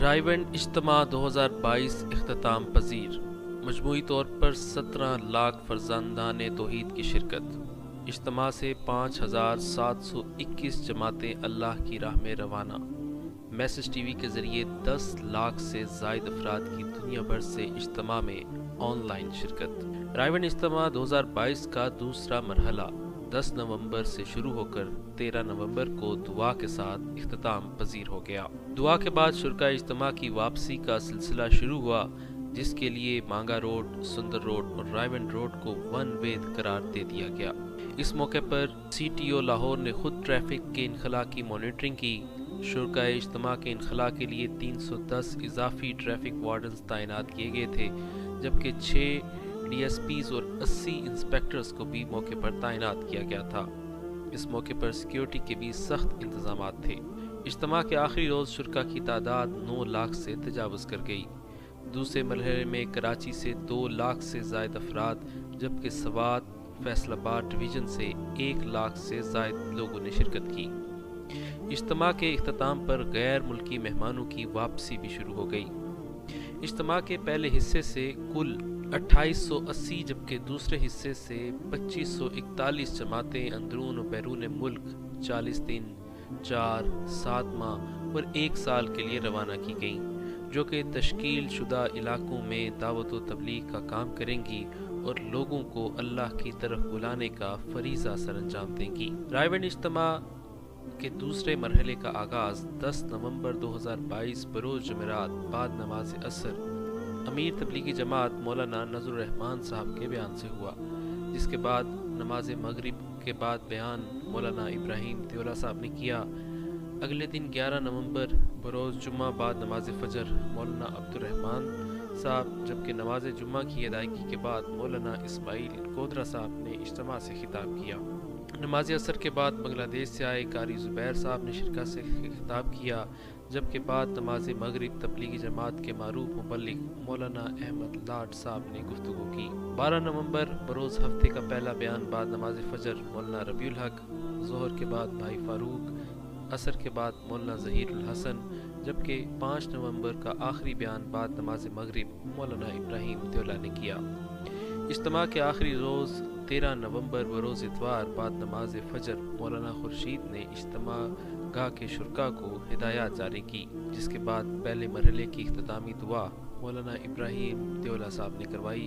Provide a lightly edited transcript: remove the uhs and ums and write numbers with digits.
رائیونڈ اجتماع 2022 اختتام پذیر، مجموعی طور پر 17 لاکھ فرزندان توحید کی شرکت۔ اجتماع سے 5721 جماعتیں اللہ کی راہ میں روانہ۔ میسج ٹی وی کے ذریعے 10 لاکھ سے زائد افراد کی دنیا بھر سے اجتماع میں آن لائن شرکت۔ رائیونڈ اجتماع 2022 کا دوسرا مرحلہ 10 نومبر سے شروع ہو کر 13 نومبر کو دعا کے ساتھ اختتام پذیر ہو گیا۔ دعا کے بعد شرکاء اجتماع کی واپسی کا سلسلہ شروع ہوا، جس کے لیے مانگا روڈ، سندر روڈ اور رائیونڈ روڈ کو ون وے قرار دے دیا گیا۔ اس موقع پر سی ٹی او لاہور نے خود ٹریفک کے انخلاء کی مانیٹرنگ کی۔ شرکاء اجتماع کے انخلاء کے لیے 310 اضافی ٹریفک وارڈنز تعینات کیے گئے تھے، جبکہ 6 ڈی ایس پیز اور 80 انسپیکٹرز کو بھی موقع پر تعینات کیا گیا تھا۔ اس موقع پر سیکیورٹی کے بھی سخت انتظامات تھے۔ اجتماع کے آخری روز شرکاء کی تعداد 9 لاکھ سے تجاوز کر گئی۔ دوسرے مرحلے میں کراچی سے 2 لاکھ سے زائد افراد، جبکہ سوات، فیصل آباد ڈویژن سے 1 لاکھ سے زائد لوگوں نے شرکت کی۔ اجتماع کے اختتام پر غیر ملکی مہمانوں کی واپسی بھی شروع ہو گئی۔ اجتماع کے پہلے حصے سے کل 2880 جبکہ دوسرے حصے سے 2541 جماعتیں اندرون و بیرون ملک 40 دن، 4، 7 ماہ اور 1 سال کے لیے روانہ کی گئیں، جو کہ تشکیل شدہ علاقوں میں دعوت و تبلیغ کا کام کریں گی اور لوگوں کو اللہ کی طرف بلانے کا فریضہ سر انجام دیں گی۔ رائیونڈ اجتماع کے دوسرے مرحلے کا آغاز 10 نومبر 2022 بروز جمعرات بعد نماز عصر امیر تبلیغی جماعت مولانا نذر الرحمن صاحب کے بیان سے ہوا، جس کے بعد نماز مغرب کے بعد بیان مولانا ابراہیم دیولہ صاحب نے کیا۔ اگلے دن 11 نومبر بروز جمعہ بعد نماز فجر مولانا عبد الرحمن صاحب، جبکہ نماز جمعہ کی ادائیگی کے بعد مولانا اسماعیل گودرہ صاحب نے اجتماع سے خطاب کیا۔ نماز عصر کے بعد بنگلہ دیش سے آئے قاری زبیر صاحب نے شرکاء سے خطاب کیا، جبکہ بعد نماز مغرب تبلیغی جماعت کے معروف مبلغ مولانا احمد لاڈ صاحب نے گفتگو کی۔ 12 نومبر بروز ہفتے کا پہلا بیان بعد نماز فجر مولانا ربیع الحق، ظہر کے بعد بھائی فاروق، عصر کے بعد مولانا ظہیر الحسن، جبکہ 5 نومبر کا آخری بیان بعد نماز مغرب مولانا ابراہیم دیولہ نے کیا۔ اجتماع کے آخری روز 13 نومبر بروز اتوار بعد نماز فجر مولانا خورشید نے اجتماع گاہ کے شرکاء کو ہدایات جاری کی، جس کے بعد پہلے مرحلے کی اختتامی دعا مولانا ابراہیم دیولہ صاحب نے کروائی۔